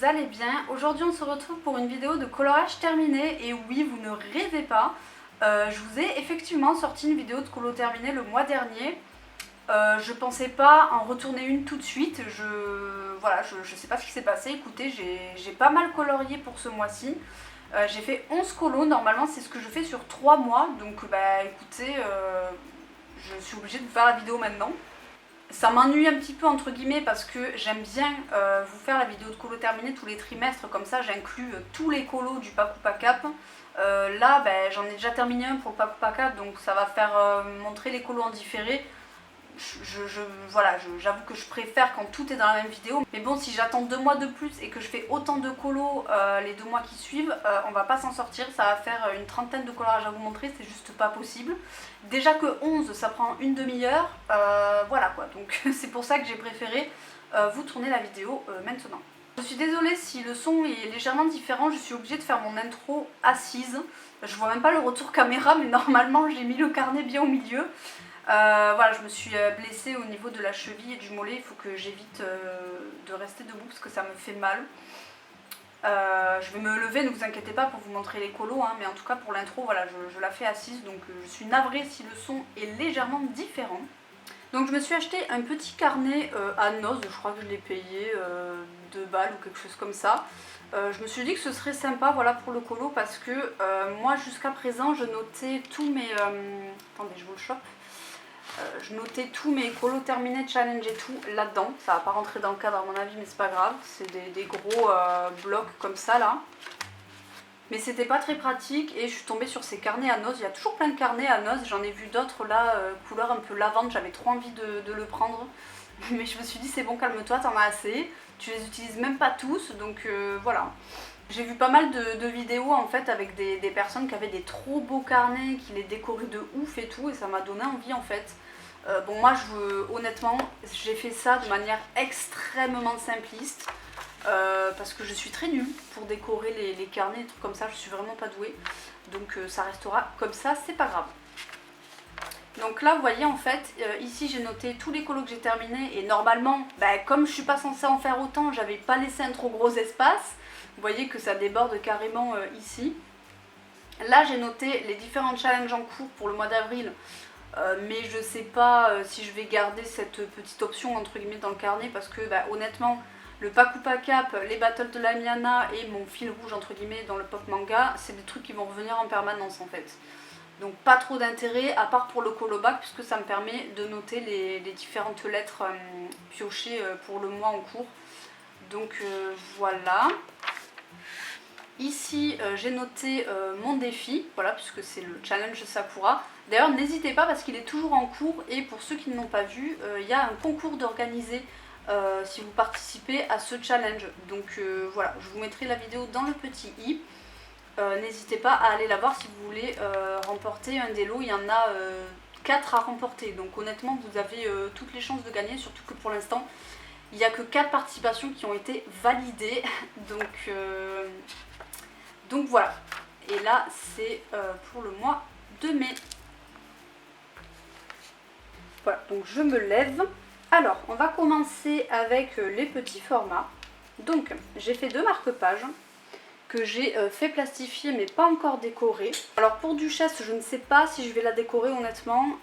vous allez bien. Aujourd'hui on se retrouve pour une vidéo de colorage terminé et oui, vous ne rêvez pas, je vous ai effectivement sorti une vidéo de colo terminé le mois dernier. Je pensais pas en retourner une tout de suite, je sais pas ce qui s'est passé. Écoutez, j'ai pas mal colorié pour ce mois-ci. J'ai fait 11 colos, normalement c'est ce que je fais sur 3 mois, donc bah écoutez, je suis obligée de vous faire la vidéo maintenant. Ça m'ennuie un petit peu entre guillemets parce que j'aime bien vous faire la vidéo de colo terminée tous les trimestres, comme ça j'inclus tous les colos du Pack ou Pack Up. Là j'en ai déjà terminé un pour le Pack ou Pack Up, donc ça va faire montrer les colos en différé. J'avoue que je préfère quand tout est dans la même vidéo. Mais bon, si j'attends 2 mois de plus et que je fais autant de colos les 2 mois qui suivent, on va pas s'en sortir. Ça va faire une trentaine de colorages à vous montrer, c'est juste pas possible. Déjà que 11, ça prend une demi-heure. Voilà quoi, donc c'est pour ça que j'ai préféré vous tourner la vidéo maintenant. Je suis désolée si le son est légèrement différent, je suis obligée de faire mon intro assise. Je vois même pas le retour caméra, mais normalement j'ai mis le carnet bien au milieu. Voilà, je me suis blessée au niveau de la cheville et du mollet, il faut que j'évite de rester debout parce que ça me fait mal. Je vais me lever, ne vous inquiétez pas pour vous montrer les colos, hein, mais en tout cas pour l'intro, voilà, je la fais assise, donc je suis navrée si le son est légèrement différent. Donc je me suis acheté un petit carnet à noces, je crois que je l'ai payé 2 balles ou quelque chose comme ça. Je me suis dit que ce serait sympa, voilà, pour le colo, parce que moi jusqu'à présent je notais tous mes... attendez, je vous le chope. Je notais tous mes colos terminés, challenge et tout là-dedans. Ça va pas rentrer dans le cadre à mon avis, mais c'est pas grave. C'est des gros blocs comme ça là. Mais c'était pas très pratique et je suis tombée sur ces carnets à noces. Il y a toujours plein de carnets à noces. J'en ai vu d'autres là, couleur un peu lavande. J'avais trop envie de le prendre. Mais je me suis dit c'est bon, calme-toi, t'en as assez. Tu les utilises même pas tous, donc voilà. J'ai vu pas mal de vidéos en fait avec des personnes qui avaient des trop beaux carnets, qui les décoraient de ouf et tout, et ça m'a donné envie en fait. Bon moi honnêtement j'ai fait ça de manière extrêmement simpliste parce que je suis très nulle pour décorer les carnets et trucs comme ça, je suis vraiment pas douée, donc ça restera comme ça, c'est pas grave. Donc là vous voyez en fait ici j'ai noté tous les colos que j'ai terminés et normalement comme je suis pas censée en faire autant, j'avais pas laissé un trop gros espace. Vous voyez que ça déborde carrément ici. Là j'ai noté les différents challenges en cours pour le mois d'avril, mais je sais pas si je vais garder cette petite option entre guillemets dans le carnet parce que honnêtement le Pack ou Pack Up, les battles de la Miana et mon fil rouge entre guillemets dans le pop manga, c'est des trucs qui vont revenir en permanence en fait. Donc pas trop d'intérêt à part pour le colobac puisque ça me permet de noter les différentes lettres piochées pour le mois en cours. Donc voilà. Ici j'ai noté mon défi, voilà, puisque c'est le challenge Sakura. D'ailleurs n'hésitez pas parce qu'il est toujours en cours et pour ceux qui ne l'ont pas vu, il y a un concours d'organiser si vous participez à ce challenge. Donc voilà, je vous mettrai la vidéo dans le petit i. N'hésitez pas à aller la voir si vous voulez remporter un des lots, il y en a 4 à remporter. Donc honnêtement vous avez toutes les chances de gagner, surtout que pour l'instant il n'y a que 4 participations qui ont été validées. Donc voilà, et là c'est pour le mois de mai. Voilà, donc je me lève. Alors, on va commencer avec les petits formats. Donc, j'ai fait 2 marque-pages que j'ai fait plastifier mais pas encore décoré. Alors pour Duchesse, je ne sais pas si je vais la décorer honnêtement.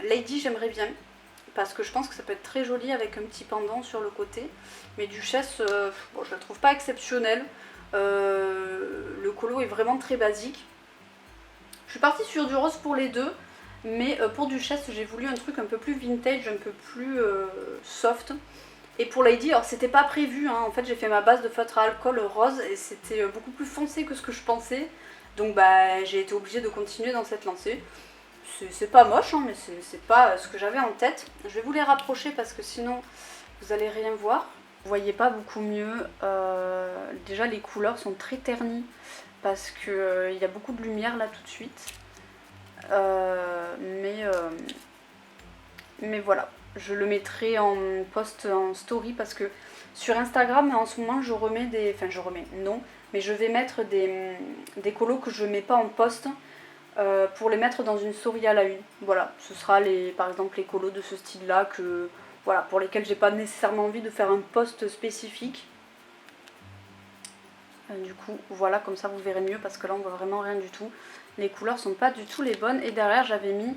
Lady, j'aimerais bien parce que je pense que ça peut être très joli avec un petit pendant sur le côté. Mais Duchesse, bon, je la trouve pas exceptionnelle. Le colo est vraiment très basique. Je suis partie sur du rose pour les deux, mais pour Duchesse j'ai voulu un truc un peu plus vintage, un peu plus soft. Et pour Lady, alors c'était pas prévu, hein. En fait j'ai fait ma base de feutre à alcool rose et c'était beaucoup plus foncé que ce que je pensais. Donc j'ai été obligée de continuer dans cette lancée. C'est pas moche, hein, mais c'est pas ce que j'avais en tête. Je vais vous les rapprocher parce que sinon vous allez rien voir. Vous voyez pas beaucoup mieux. Déjà les couleurs sont très ternies parce qu'il y a beaucoup de lumière là tout de suite. Mais voilà, je le mettrai en post en story parce que sur Instagram en ce moment je remets des... Enfin je remets, non, mais je vais mettre des colos que je mets pas en post pour les mettre dans une story à la une. Voilà, ce sera par exemple les colos de ce style là que... Voilà, pour lesquels j'ai pas nécessairement envie de faire un post spécifique. Du coup voilà, comme ça vous verrez mieux parce que là on voit vraiment rien du tout. Les couleurs sont pas du tout les bonnes et derrière j'avais mis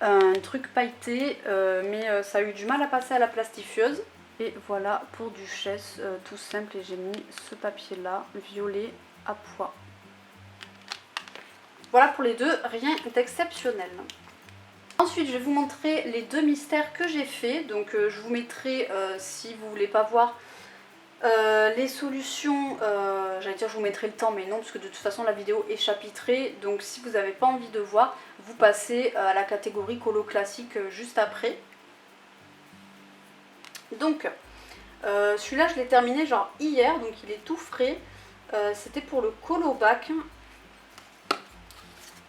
un truc pailleté mais ça a eu du mal à passer à la plastifieuse. Et voilà pour Duchesse, tout simple, et j'ai mis ce papier là, violet à pois. Voilà pour les deux, rien d'exceptionnel. Ensuite je vais vous montrer les deux mystères que j'ai fait. Donc je vous mettrai, si vous voulez pas voir les solutions, j'allais dire je vous mettrai le temps, mais non, parce que de toute façon la vidéo est chapitrée. Donc si vous n'avez pas envie de voir, vous passez à la catégorie colo classique juste après. Donc celui-là je l'ai terminé genre hier, donc il est tout frais. C'était pour le colo bac.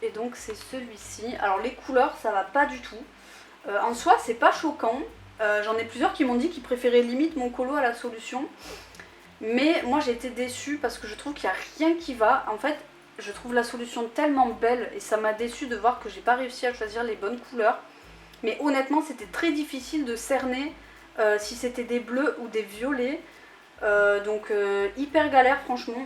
Et donc c'est celui-ci. Alors les couleurs ça va pas du tout. En soi c'est pas choquant. J'en ai plusieurs qui m'ont dit qu'ils préféraient limite mon colo à la solution. Mais moi j'ai été déçue parce que je trouve qu'il n'y a rien qui va. En fait je trouve la solution tellement belle et ça m'a déçue de voir que j'ai pas réussi à choisir les bonnes couleurs. Mais honnêtement c'était très difficile de cerner si c'était des bleus ou des violets. Donc hyper galère franchement.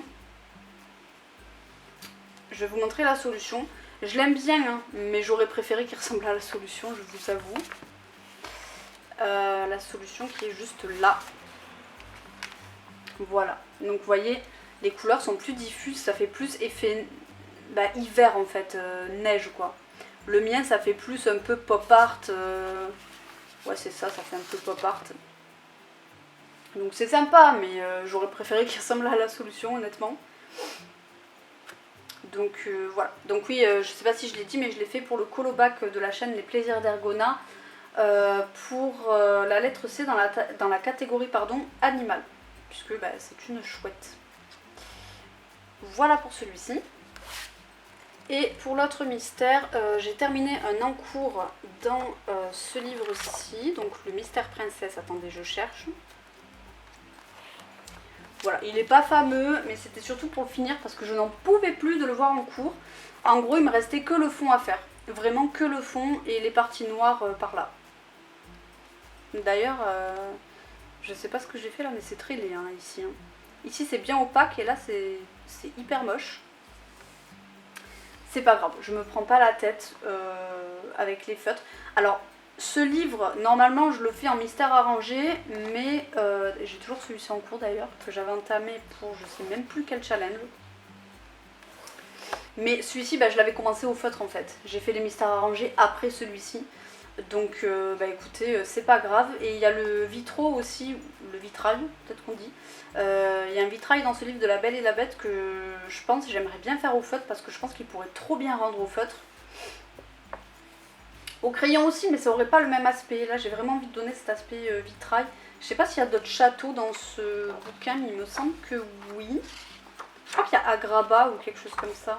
Je vais vous montrer la solution. Je l'aime bien hein, mais j'aurais préféré qu'il ressemble à la solution, je vous avoue. La solution qui est juste là. Voilà, donc vous voyez, les couleurs sont plus diffuses, ça fait plus effet hiver en fait, neige quoi. Le mien ça fait plus un peu pop art, ouais c'est ça, ça fait un peu pop art. Donc c'est sympa, mais j'aurais préféré qu'il ressemble à la solution honnêtement. Donc voilà, donc oui, je sais pas si je l'ai dit, mais je l'ai fait pour le colo bac de la chaîne Les Plaisirs d'Ergona, pour la lettre C dans la catégorie pardon, animal. Puisque c'est une chouette. Voilà pour celui-ci. Et pour l'autre mystère, j'ai terminé un encours dans ce livre-ci, donc le mystère princesse. Attendez, je cherche. Voilà, il n'est pas fameux, mais c'était surtout pour le finir parce que je n'en pouvais plus de le voir en cours. En gros, il me restait que le fond à faire. Vraiment que le fond et les parties noires par là. D'ailleurs... je sais pas ce que j'ai fait là, mais c'est très laid hein, ici. Hein. Ici c'est bien opaque et là c'est hyper moche. C'est pas grave, je me prends pas la tête avec les feutres. Alors ce livre, normalement je le fais en mystère arrangé, mais j'ai toujours celui-ci en cours d'ailleurs, que j'avais entamé pour je sais même plus quel challenge. Mais celui-ci, je l'avais commencé au feutre en fait. J'ai fait les mystères arrangés après celui-ci. Donc écoutez, c'est pas grave. Et il y a le vitro aussi, le vitrail peut-être qu'on dit. Il y a un vitrail dans ce livre de La Belle et la Bête que je pense que j'aimerais bien faire au feutre parce que je pense qu'il pourrait trop bien rendre au feutre. Au crayon aussi, mais ça aurait pas le même aspect. Là j'ai vraiment envie de donner cet aspect vitrail. Je sais pas s'il y a d'autres châteaux dans ce bouquin, mais il me semble que oui. Je crois qu'il y a Agrabah ou quelque chose comme ça.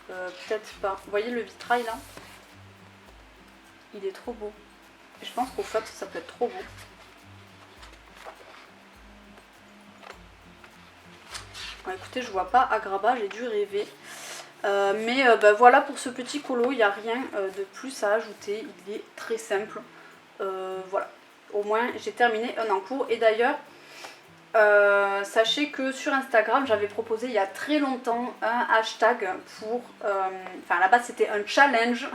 Peut-être pas. Vous voyez le vitrail là? Il est trop beau. Je pense qu'au feutre ça peut être trop beau. Bon, écoutez, je vois pas Agrabah, j'ai dû rêver. Mais voilà pour ce petit colo, il n'y a rien de plus à ajouter. Il est très simple. Voilà. Au moins j'ai terminé un encours. Et d'ailleurs, sachez que sur Instagram j'avais proposé il y a très longtemps un hashtag pour, enfin à la base c'était un challenge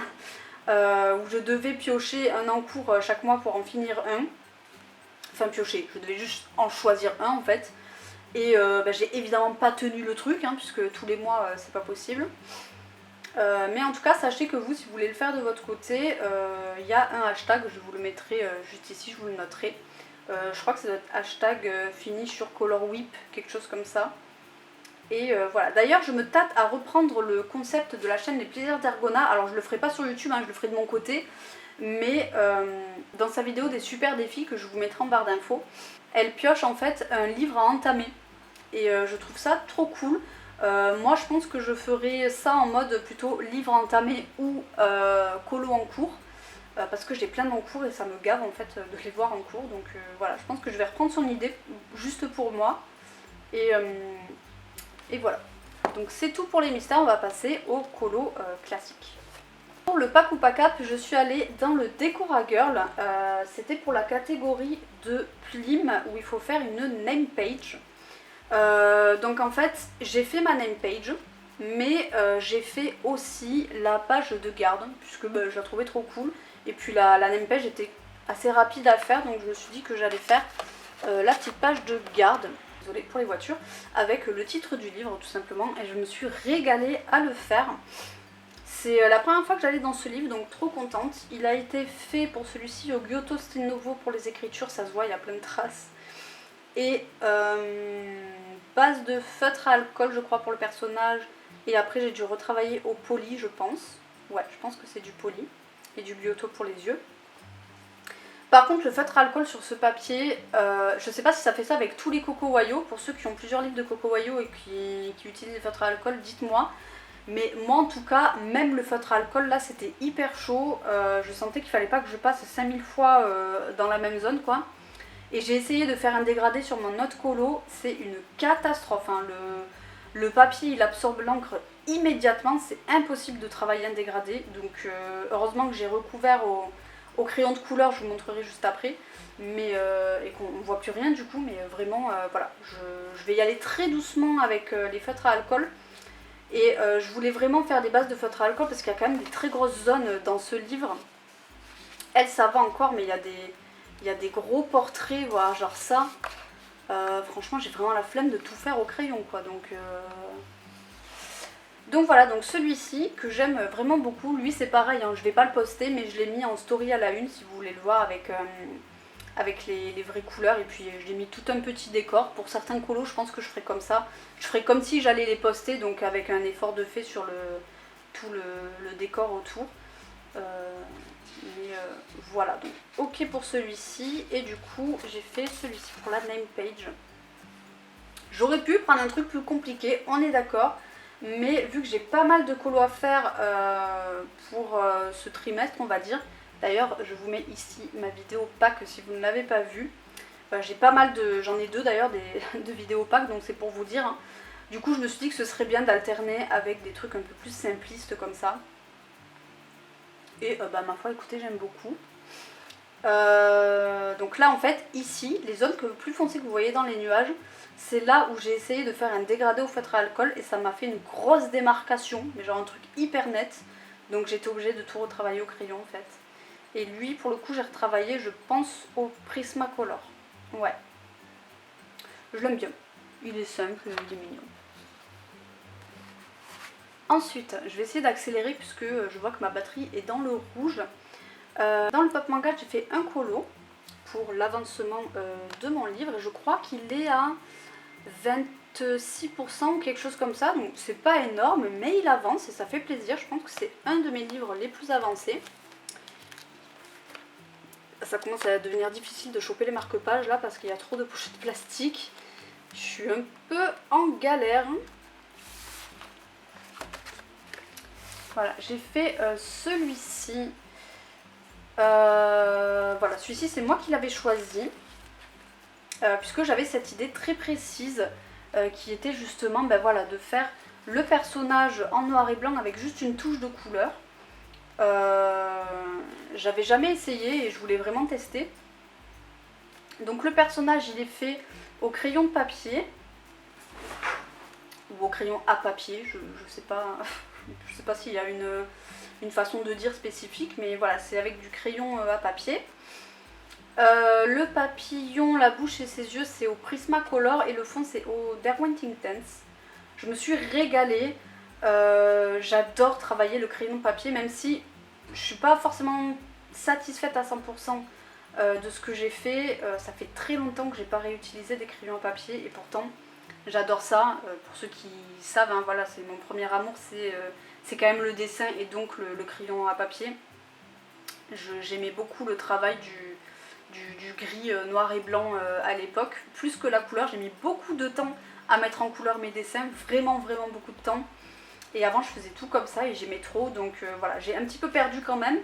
où je devais piocher un encours chaque mois pour en finir un. Enfin piocher, je devais juste en choisir un en fait. Et j'ai évidemment pas tenu le truc hein, puisque tous les mois c'est pas possible. Mais en tout cas sachez que vous, si vous voulez le faire de votre côté, il y a un hashtag, je vous le mettrai juste ici, je vous le noterai. Je crois que c'est notre hashtag fini sur Color Whip, quelque chose comme ça. Et voilà, d'ailleurs je me tâte à reprendre le concept de la chaîne Les Plaisirs d'Ergona. Alors je le ferai pas sur YouTube, hein, je le ferai de mon côté. Mais dans sa vidéo des super défis que je vous mettrai en barre d'infos, elle pioche en fait un livre à entamer. Et je trouve ça trop cool. Moi je pense que je ferai ça en mode plutôt livre entamé ou colo en cours. Parce que j'ai plein d'encours et ça me gave en fait de les voir en cours. Donc voilà, je pense que je vais reprendre son idée juste pour moi. Et voilà. Donc c'est tout pour les mystères, on va passer au colo classique. Pour le pack ou pas cap, je suis allée dans le Decora Girl. C'était pour la catégorie de Plim où il faut faire une name page. Donc en fait, j'ai fait ma name page, mais j'ai fait aussi la page de garde, puisque je la trouvais trop cool. Et puis la name page était assez rapide à faire, donc je me suis dit que j'allais faire la petite page de garde, désolée pour les voitures, avec le titre du livre tout simplement. Et je me suis régalée à le faire. C'est la première fois que j'allais dans ce livre, donc trop contente. Il a été fait pour celui-ci au Giotto Stile Novo pour les écritures, ça se voit, il y a plein de traces. Et base de feutre à alcool je crois pour le personnage, et après j'ai dû retravailler au poly je pense. Ouais, je pense que c'est du poly et du Giotto pour les yeux. Par contre le feutre à alcool sur ce papier, je sais pas si ça fait ça avec tous les Coco Wayo. Pour ceux qui ont plusieurs livres de Coco Wayo et qui utilisent les feutres à alcool, dites-moi. Mais moi en tout cas, même le feutre à alcool là c'était hyper chaud, je sentais qu'il fallait pas que je passe 5000 fois dans la même zone quoi. Et j'ai essayé de faire un dégradé sur mon autre colo, c'est une catastrophe, hein. Le papier il absorbe l'encre immédiatement, c'est impossible de travailler un dégradé. Donc heureusement que j'ai recouvert au crayon de couleur, je vous montrerai juste après. Mais, et qu'on ne voit plus rien du coup, mais vraiment voilà, je vais y aller très doucement avec les feutres à alcool. Et je voulais vraiment faire des bases de feutre à alcool parce qu'il y a quand même des très grosses zones dans ce livre. Elle ça va encore, mais il y a des gros portraits, voilà, genre ça. Franchement j'ai vraiment la flemme de tout faire au crayon quoi. Donc voilà, donc celui-ci que j'aime vraiment beaucoup, lui c'est pareil, hein, je vais pas le poster mais je l'ai mis en story à la une si vous voulez le voir avec les vraies couleurs. Et puis je l'ai mis tout un petit décor. Pour certains colos je pense que je ferai comme ça. Je ferai comme si j'allais les poster, donc avec un effort de fait sur tout le décor autour. Voilà, donc ok pour celui-ci. Et du coup j'ai fait celui-ci pour la name page. J'aurais pu prendre un truc plus compliqué, on est d'accord. Mais vu que j'ai pas mal de colos à faire pour ce trimestre on va dire. D'ailleurs je vous mets ici ma vidéo pack si vous ne l'avez pas vue. J'ai pas mal j'en ai deux d'ailleurs de vidéos pack, donc c'est pour vous dire, hein. Du coup je me suis dit que ce serait bien d'alterner avec des trucs un peu plus simplistes comme ça. Et ma foi écoutez j'aime beaucoup. Donc là en fait ici les zones plus foncées que vous voyez dans les nuages, c'est là où j'ai essayé de faire un dégradé au feutre à alcool et ça m'a fait une grosse démarcation, mais genre un truc hyper net. Donc j'étais obligée de tout retravailler au crayon en fait. Et lui pour le coup j'ai retravaillé je pense au Prismacolor. Ouais. Je l'aime bien. Il est simple, il est mignon. Ensuite, je vais essayer d'accélérer puisque je vois que ma batterie est dans le rouge. Dans le Pop Manga, j'ai fait un colo pour l'avancement de mon livre. Et je crois qu'il est à 26% ou quelque chose comme ça. Donc c'est pas énorme, mais il avance et ça fait plaisir. Je pense que c'est un de mes livres les plus avancés. Ça commence à devenir difficile de choper les marque-pages là parce qu'il y a trop de pochettes plastique. Je suis un peu en galère. Voilà, j'ai fait celui-ci. Voilà, celui-ci c'est moi qui l'avais choisi. Puisque j'avais cette idée très précise qui était justement voilà, de faire le personnage en noir et blanc avec juste une touche de couleur. J'avais jamais essayé et je voulais vraiment tester. Donc le personnage il est fait au crayon de papier ou au crayon à papier, je sais pas s'il y a une façon de dire spécifique, mais voilà, c'est avec du crayon à papier. Le papillon, la bouche et ses yeux c'est au Prismacolor et le fond c'est au Derwent Intense. Je me suis régalée, j'adore travailler le crayon de papier même si je suis pas forcément satisfaite à 100% de ce que j'ai fait. Ça fait très longtemps que j'ai pas réutilisé des crayons à papier et pourtant j'adore ça. Pour ceux qui savent, hein, voilà, c'est mon premier amour, c'est quand même le dessin et donc le crayon à papier. J'aimais beaucoup le travail du gris noir et blanc à l'époque, plus que la couleur. J'ai mis beaucoup de temps à mettre en couleur mes dessins, vraiment beaucoup de temps. Et avant je faisais tout comme ça et j'aimais trop, donc voilà, j'ai un petit peu perdu quand même.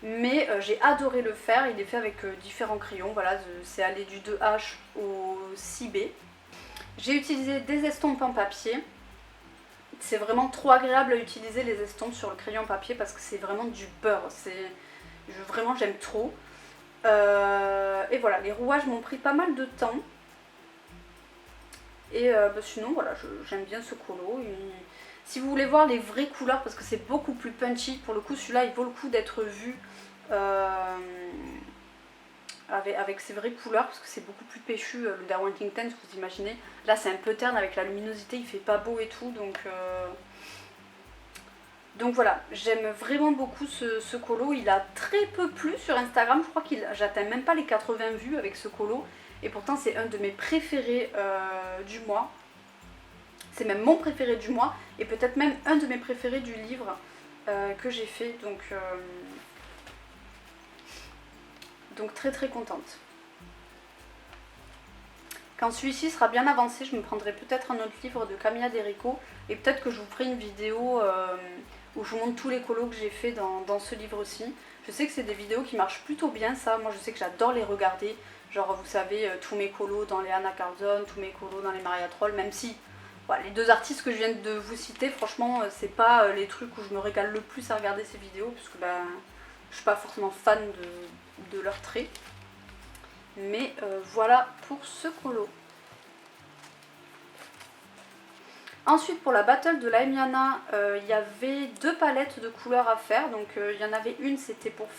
Mais j'ai adoré le faire, il est fait avec différents crayons, voilà, c'est allé du 2H au 6B. J'ai utilisé des estompes en papier c'est vraiment trop agréable à utiliser les estompes sur le crayon papier parce que c'est vraiment du beurre. Vraiment j'aime trop. Et voilà, les rouages m'ont pris pas mal de temps. Et sinon voilà, j'aime bien ce colo. Si vous voulez voir les vraies couleurs, parce que c'est beaucoup plus punchy, pour le coup celui-là il vaut le coup d'être vu avec ses vraies couleurs, parce que c'est beaucoup plus péchu, le Darwinting Intense, vous imaginez. Là c'est un peu terne avec la luminosité, il fait pas beau et tout, donc voilà, j'aime vraiment beaucoup ce colo. Il a très peu plu sur Instagram, je crois j'atteins même pas les 80 vues avec ce colo. Et pourtant c'est un de mes préférés du mois. C'est même mon préféré du mois et peut-être même un de mes préférés du livre que j'ai fait. Donc très très contente. Quand celui-ci sera bien avancé, je me prendrai peut-être un autre livre de Camilla Derico. Et peut-être que je vous ferai une vidéo où je vous montre tous les colos que j'ai fait dans ce livre-ci. Je sais que c'est des vidéos qui marchent plutôt bien, ça. Moi je sais que j'adore les regarder. Genre vous savez, tous mes colos dans les Anna Carlson, tous mes colos dans les Maria Troll, même si voilà, les deux artistes que je viens de vous citer, franchement c'est pas les trucs où je me régale le plus à regarder ces vidéos, parce que je suis pas forcément fan de leurs traits. Mais voilà pour ce colo. Ensuite pour la battle de la Emiana, il y avait 2 palettes de couleurs à faire. Donc il y en avait une, c'était pour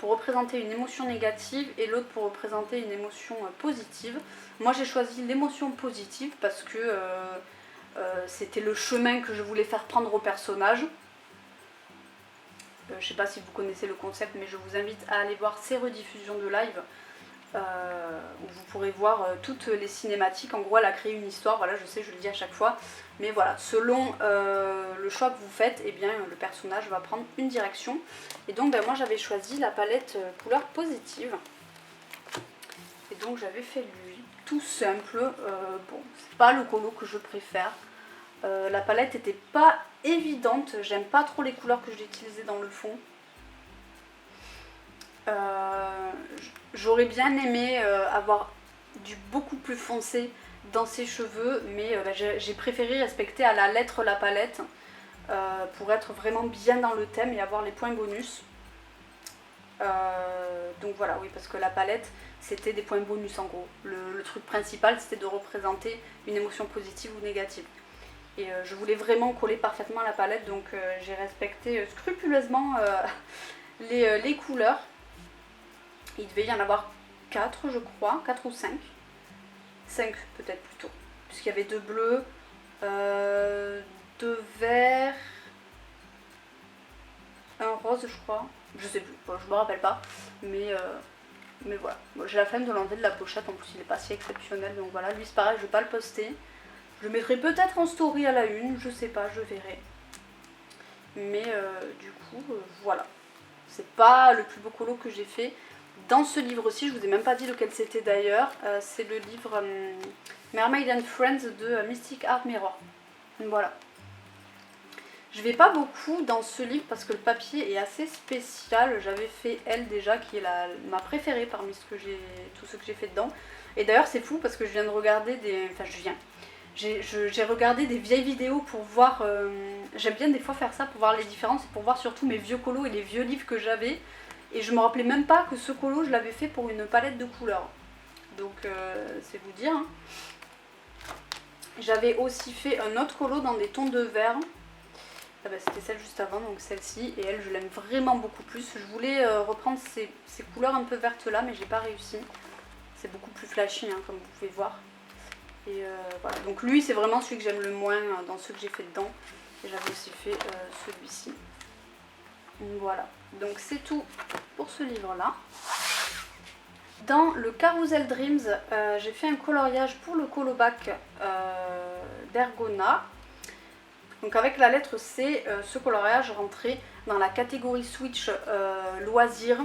représenter une émotion négative et l'autre pour représenter une émotion positive. Moi j'ai choisi l'émotion positive parce que c'était le chemin que je voulais faire prendre au personnage. Je sais pas si vous connaissez le concept, mais je vous invite à aller voir ces rediffusions de live où vous pourrez voir toutes les cinématiques. En gros elle a créé une histoire, voilà, je sais, je le dis à chaque fois, mais voilà, selon le choix que vous faites, eh bien le personnage va prendre une direction. Et donc moi j'avais choisi la palette couleur positive, et donc j'avais fait lui, tout simple. Bon, c'est pas le colo que je préfère, la palette était pas évidente, j'aime pas trop les couleurs que j'ai utilisées dans le fond. J'aurais bien aimé avoir du beaucoup plus foncé dans ses cheveux, mais j'ai préféré respecter à la lettre la palette pour être vraiment bien dans le thème et avoir les points bonus. Donc voilà, oui, parce que la palette c'était des points bonus en gros. Le truc principal c'était de représenter une émotion positive ou négative. Et je voulais vraiment coller parfaitement la palette, donc j'ai respecté scrupuleusement les couleurs. Il devait y en avoir 4 je crois, 4 ou 5. 5 peut-être plutôt. Puisqu'il y avait 2 bleus, 2 verts, un rose je crois. Je sais plus, bon, je me rappelle pas. Mais voilà. Bon, j'ai la flemme de l'enlever de la pochette, en plus il est pas si exceptionnel. Donc voilà, lui c'est pareil, je vais pas le poster. Je le mettrai peut-être en story à la une, je sais pas, je verrai. Mais du coup, voilà. C'est pas le plus beau colo que j'ai fait. Dans ce livre-ci, je vous ai même pas dit lequel c'était d'ailleurs, c'est le livre Mermaid and Friends de Mystic Art Mirror. Voilà. Je vais pas beaucoup dans ce livre parce que le papier est assez spécial. J'avais fait elle déjà, qui est ma préférée parmi tout ce que j'ai fait dedans. Et d'ailleurs c'est fou parce que je viens de regarder j'ai regardé des vieilles vidéos pour voir, j'aime bien des fois faire ça pour voir les différences, pour voir surtout mes vieux colos et les vieux livres que j'avais. Et je me rappelais même pas que ce colo je l'avais fait pour une palette de couleurs. Donc c'est vous dire. Hein. J'avais aussi fait un autre colo dans des tons de vert. Ah bah, c'était celle juste avant, donc celle-ci. Et elle je l'aime vraiment beaucoup plus. Je voulais reprendre ces couleurs un peu vertes là, mais j'ai pas réussi. C'est beaucoup plus flashy hein, comme vous pouvez voir. Et voilà, donc lui c'est vraiment celui que j'aime le moins dans ceux que j'ai fait dedans. Et j'avais aussi fait celui-ci. Voilà, donc c'est tout pour ce livre-là. Dans le Carousel Dreams, j'ai fait un coloriage pour le colobac d'Ergona. Donc avec la lettre C, ce coloriage rentrait dans la catégorie Switch loisirs,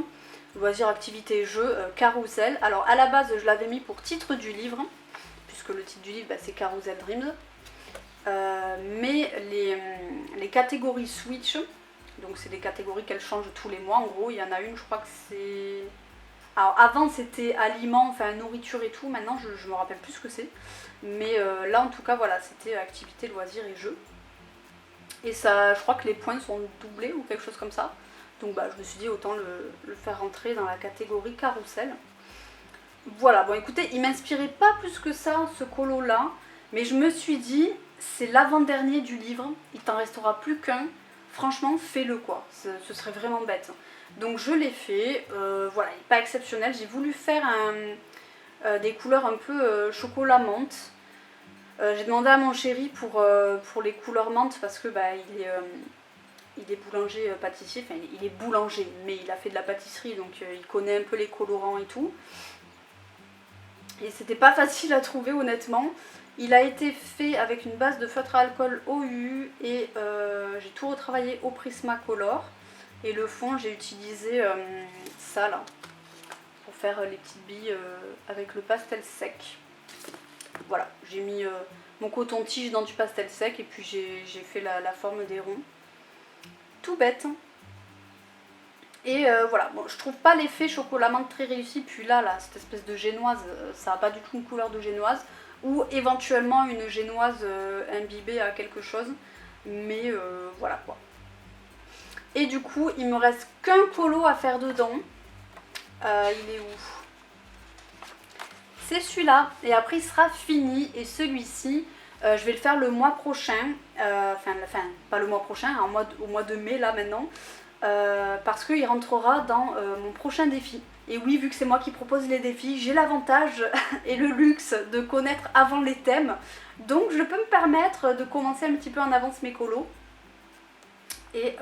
activité et jeux, Carousel. Alors à la base je l'avais mis pour titre du livre, puisque le titre du livre c'est Carousel Dreams. Mais les catégories Switch, donc c'est des catégories qu'elle change tous les mois. En gros il y en a une, je crois que c'est... Alors avant c'était aliments, enfin nourriture et tout, maintenant je me rappelle plus ce que c'est. Mais là en tout cas voilà, c'était activité, loisirs et jeux. Et ça, je crois que les points sont doublés ou quelque chose comme ça. Donc bah, je me suis dit autant le faire rentrer dans la catégorie carrousel. Voilà, bon écoutez, il m'inspirait pas plus que ça ce colo là, mais je me suis dit, c'est l'avant-dernier du livre, il t'en restera plus qu'un, franchement fais-le quoi, ce serait vraiment bête. Donc je l'ai fait, voilà, il n'est pas exceptionnel, j'ai voulu faire des couleurs un peu chocolat menthe. J'ai demandé à mon chéri pour les couleurs menthe parce que bah, il est boulanger pâtissier, enfin il est boulanger, mais il a fait de la pâtisserie donc il connaît un peu les colorants et tout. Et c'était pas facile à trouver honnêtement. Il a été fait avec une base de feutre à alcool OU et j'ai tout retravaillé au Prismacolor. Et le fond, j'ai utilisé ça là, pour faire les petites billes avec le pastel sec. Voilà, j'ai mis mon coton-tige dans du pastel sec et puis j'ai fait la forme des ronds. Tout bête. Et voilà, bon, je trouve pas l'effet chocolat menthe très réussi, puis là, cette espèce de génoise, ça n'a pas du tout une couleur de génoise, ou éventuellement une génoise imbibée à quelque chose, mais voilà quoi. Et du coup, il me reste qu'un colo à faire dedans. Il est où? C'est celui-là, et après il sera fini, et celui-ci, je vais le faire le mois prochain, enfin pas le mois prochain, au mois de mai là maintenant. Parce qu'il rentrera dans mon prochain défi. Et oui, vu que c'est moi qui propose les défis, j'ai l'avantage et le luxe de connaître avant les thèmes. Donc je peux me permettre de commencer un petit peu en avance mes colos. Et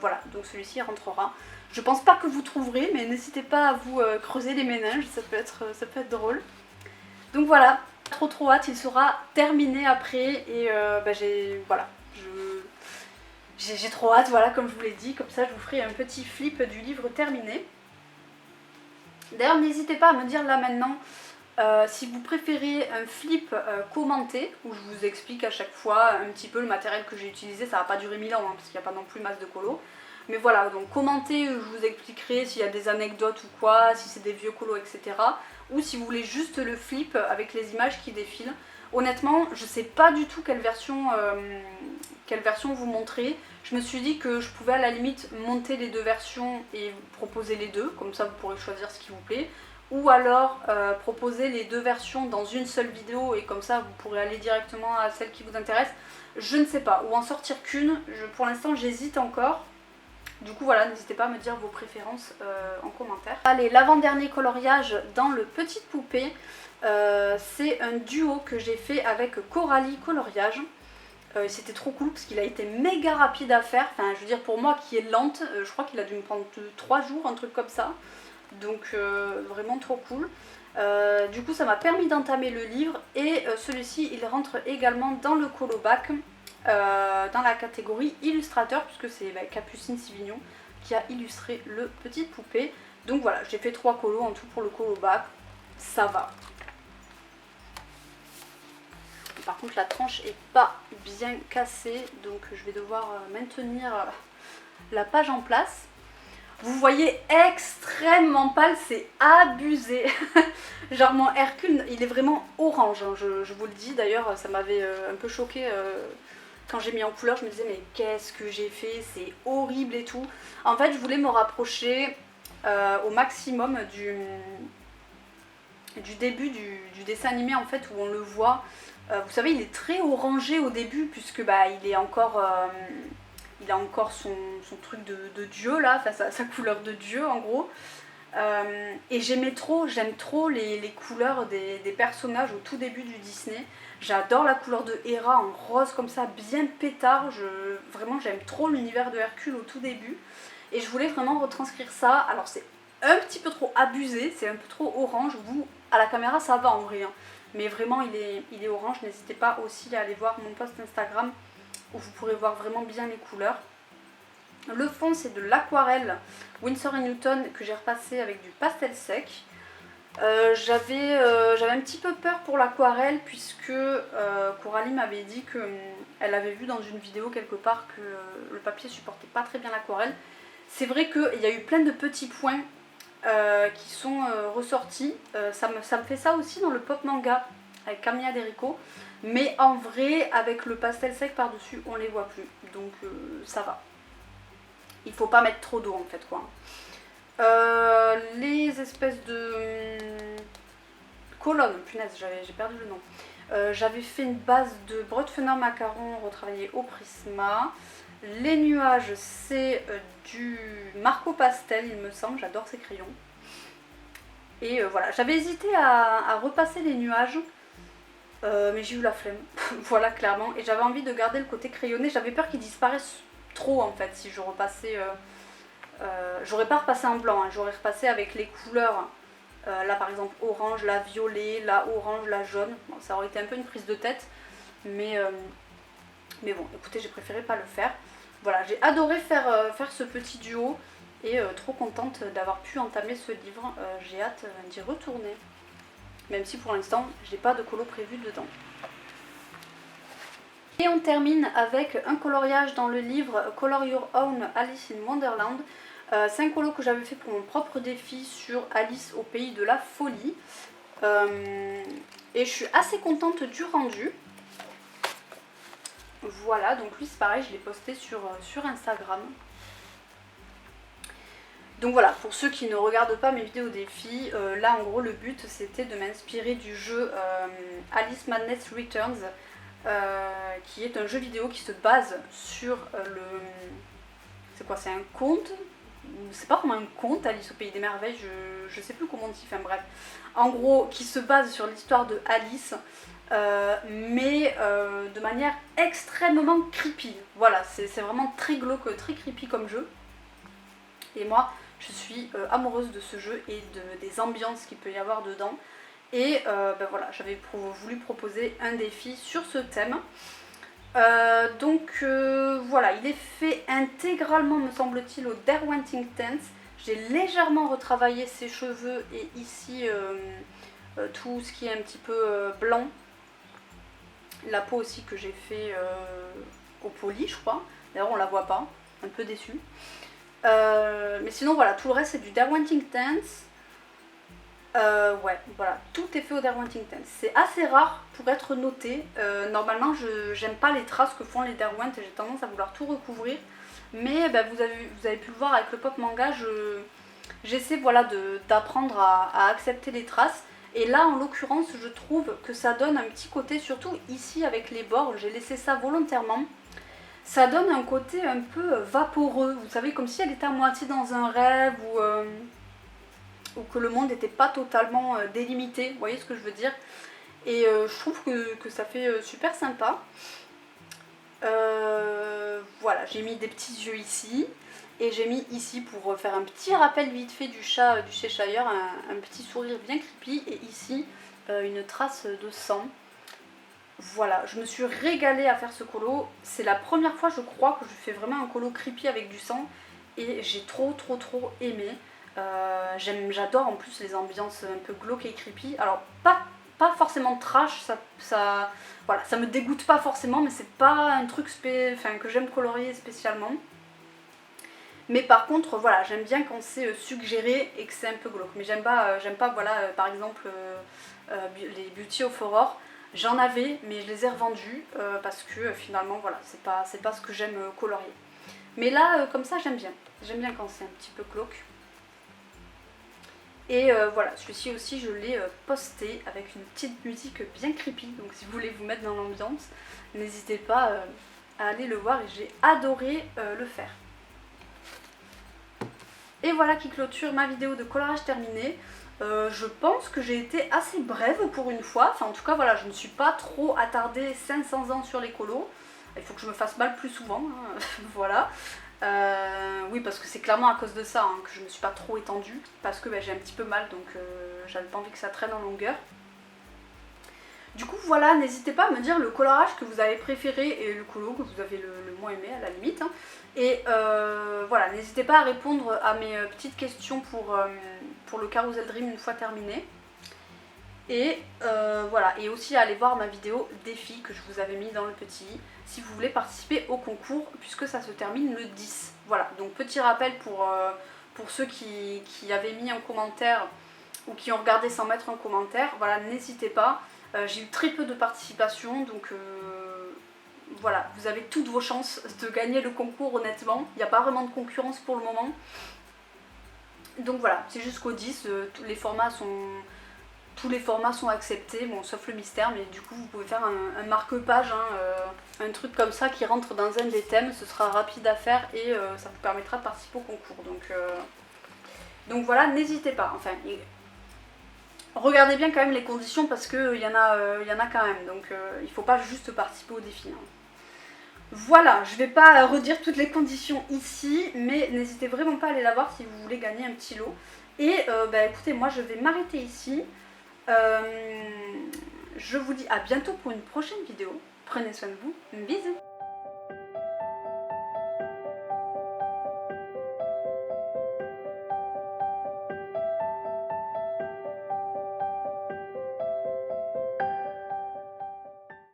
voilà, donc celui-ci rentrera. Je pense pas que vous trouverez, mais n'hésitez pas à vous creuser les méninges, ça peut être drôle. Donc voilà, trop hâte, il sera terminé après. Et voilà, j'ai trop hâte, voilà, comme je vous l'ai dit, comme ça je vous ferai un petit flip du livre terminé. D'ailleurs, n'hésitez pas à me dire là maintenant si vous préférez un flip commenté, où je vous explique à chaque fois un petit peu le matériel que j'ai utilisé. Ça va pas durer 1000 ans, hein, parce qu'il n'y a pas non plus masse de colos. Mais voilà, donc commenté, je vous expliquerai s'il y a des anecdotes ou quoi, si c'est des vieux colos, etc. Ou si vous voulez juste le flip avec les images qui défilent. Honnêtement, je sais pas du tout quelle version vous montrer. Je me suis dit que je pouvais à la limite monter les deux versions et proposer les deux, comme ça vous pourrez choisir ce qui vous plaît. Ou alors proposer les deux versions dans une seule vidéo et comme ça vous pourrez aller directement à celle qui vous intéresse. Je ne sais pas, ou en sortir qu'une, pour l'instant j'hésite encore. Du coup voilà, n'hésitez pas à me dire vos préférences en commentaire. Allez, l'avant-dernier coloriage dans le Petite Poupée, c'est un duo que j'ai fait avec Coralie Coloriage. C'était trop cool parce qu'il a été méga rapide à faire. Enfin, je veux dire, pour moi qui est lente, je crois qu'il a dû me prendre 3 jours, un truc comme ça. Donc vraiment trop cool. Du coup, ça m'a permis d'entamer le livre. Et celui-ci, il rentre également dans le colo bac, dans la catégorie illustrateur, puisque c'est Capucine Sivignon qui a illustré le Petite Poupée. Donc voilà, j'ai fait 3 colos en tout pour le colo bac. Ça va. Par contre la tranche est pas bien cassée, donc je vais devoir maintenir la page en place. Vous voyez extrêmement pâle, c'est abusé. Genre mon Hercule, il est vraiment orange, hein, je vous le dis. D'ailleurs ça m'avait un peu choqué quand j'ai mis en couleur. Je me disais mais qu'est-ce que j'ai fait, c'est horrible et tout. En fait je voulais me rapprocher au maximum du début du dessin animé en fait, où on le voit. Vous savez, il est très orangé au début puisque il a encore son truc de dieu là, enfin sa couleur de dieu en gros. Et j'aime trop les couleurs des personnages au tout début du Disney. J'adore la couleur de Hera en rose comme ça, bien pétard. Vraiment j'aime trop l'univers de Hercule au tout début. Et je voulais vraiment retranscrire ça. Alors c'est un petit peu trop abusé, c'est un peu trop orange. Vous, à la caméra ça va en vrai, hein. Mais vraiment il est orange. N'hésitez pas aussi à aller voir mon post Instagram où vous pourrez voir vraiment bien les couleurs. Le fond c'est de l'aquarelle Winsor & Newton que j'ai repassé avec du pastel sec. J'avais un petit peu peur pour l'aquarelle puisque Coralie m'avait dit qu'elle avait vu dans une vidéo quelque part que le papier supportait pas très bien l'aquarelle. C'est vrai qu'il y a eu plein de petits points qui sont ressortis. Ça me fait ça aussi dans le pop manga avec Camilla Derico. Mais en vrai, avec le pastel sec par-dessus, on les voit plus. Donc ça va. Il faut pas mettre trop d'eau en fait quoi. Les espèces de colonnes, punaise, j'ai perdu le nom. J'avais fait une base de Brodfener macaron retravaillé au Prisma. Les nuages, c'est du Marco Pastel, il me semble, j'adore ces crayons. Et voilà, j'avais hésité à repasser les nuages, mais j'ai eu la flemme, voilà clairement. Et j'avais envie de garder le côté crayonné, j'avais peur qu'ils disparaissent trop en fait si je repassais. J'aurais pas repassé en blanc, hein, j'aurais repassé avec les couleurs. Là par exemple orange, là violet, là orange, là jaune. Bon, ça aurait été un peu une prise de tête, mais bon, écoutez, j'ai préféré pas le faire. Voilà, j'ai adoré faire ce petit duo et trop contente d'avoir pu entamer ce livre. J'ai hâte d'y retourner, même si pour l'instant, j'ai pas de colo prévu dedans. Et on termine avec un coloriage dans le livre Color Your Own Alice in Wonderland. C'est un colo que j'avais fait pour mon propre défi sur Alice au pays de la folie. Et je suis assez contente du rendu. Voilà, donc lui c'est pareil, je l'ai posté sur Instagram. Donc voilà, pour ceux qui ne regardent pas mes vidéos défis, là en gros le but c'était de m'inspirer du jeu Alice Madness Returns, qui est un jeu vidéo qui se base sur le... C'est quoi, c'est un conte? C'est pas vraiment un conte, Alice au pays des merveilles, je sais plus comment on dit, enfin bref. En gros, qui se base sur l'histoire de Alice, mais de manière extrêmement creepy. Voilà, c'est vraiment très glauque, très creepy comme jeu. Et moi, je suis amoureuse de ce jeu et des ambiances qu'il peut y avoir dedans. Et ben voilà, j'avais voulu proposer un défi sur ce thème. Donc voilà, il est fait intégralement, me semble-t-il, au Derwentting Tense. J'ai légèrement retravaillé ses cheveux et ici tout ce qui est un petit peu blanc. La peau aussi que j'ai fait au poli, je crois. D'ailleurs, on la voit pas, un peu déçue. Mais sinon, voilà, tout le reste c'est du Derwentting Tense. Ouais, voilà, tout est fait au Derwentting Tense. C'est assez rare pour être noté. Normalement, j'aime pas les traces que font les Derwent et j'ai tendance à vouloir tout recouvrir. Mais bah, vous avez pu le voir avec le pop manga, j'essaie voilà, d'apprendre à accepter les traces. Et là, en l'occurrence, je trouve que ça donne un petit côté, surtout ici avec les bords, j'ai laissé ça volontairement. Ça donne un côté un peu vaporeux, vous savez, comme si elle était à moitié dans un rêve ou que le monde n'était pas totalement délimité, vous voyez ce que je veux dire. Et je trouve que ça fait super sympa. Voilà, j'ai mis des petits yeux ici. Et j'ai mis ici pour faire un petit rappel vite fait du chat du Cheshire, un petit sourire bien creepy. Et ici, une trace de sang. Voilà, je me suis régalée à faire ce colo. C'est la première fois, je crois, que je fais vraiment un colo creepy avec du sang. Et j'ai trop aimé. J'adore en plus les ambiances un peu glauques et creepy. Alors, pas forcément trash, voilà, ça me dégoûte pas forcément, mais c'est pas un truc que j'aime colorier spécialement. Mais par contre, voilà, j'aime bien quand c'est suggéré et que c'est un peu glauque. Mais j'aime pas voilà, par exemple, les Beauty of Aurore. J'en avais, mais je les ai revendus parce que finalement, voilà, c'est pas ce que j'aime colorier. Mais là, comme ça, j'aime bien. J'aime bien quand c'est un petit peu glauque. Et voilà, celui-ci aussi, je l'ai posté avec une petite musique bien creepy. Donc si vous voulez vous mettre dans l'ambiance, n'hésitez pas à aller le voir et j'ai adoré le faire. Et voilà qui clôture ma vidéo de colorage terminée. Je pense que j'ai été assez brève pour une fois. Enfin en tout cas voilà, je ne me suis pas trop attardée 500 ans sur les colos. Il faut que je me fasse mal plus souvent, hein. Voilà. Oui parce que c'est clairement à cause de ça hein, que je ne me suis pas trop étendue. Parce que j'ai un petit peu mal donc j'avais pas envie que ça traîne en longueur. Du coup voilà, n'hésitez pas à me dire le colorage que vous avez préféré et le colo que vous avez le moins aimé à la limite. Hein. Et voilà, n'hésitez pas à répondre à mes petites questions pour le Carousel Dream une fois terminé. Et voilà, et aussi à aller voir ma vidéo défi que je vous avais mis dans le petit, si vous voulez participer au concours, puisque ça se termine le 10. Voilà, donc petit rappel pour ceux qui avaient mis un commentaire ou qui ont regardé sans mettre un commentaire, voilà, n'hésitez pas. J'ai eu très peu de participation, donc voilà, vous avez toutes vos chances de gagner le concours honnêtement. Il n'y a pas vraiment de concurrence pour le moment. Donc voilà, c'est jusqu'au 10, tous les formats sont acceptés, bon, sauf le mystère, mais du coup vous pouvez faire un marque-page, hein, un truc comme ça qui rentre dans un des thèmes, ce sera rapide à faire et ça vous permettra de participer au concours. Donc voilà, n'hésitez pas, enfin, regardez bien quand même les conditions parce qu'il y en a quand même, donc il ne faut pas juste participer au défi. Hein. Voilà, je vais pas redire toutes les conditions ici, mais n'hésitez vraiment pas à aller la voir si vous voulez gagner un petit lot. Et écoutez, moi je vais m'arrêter ici. Je vous dis à bientôt pour une prochaine vidéo. Prenez soin de vous. Bisous.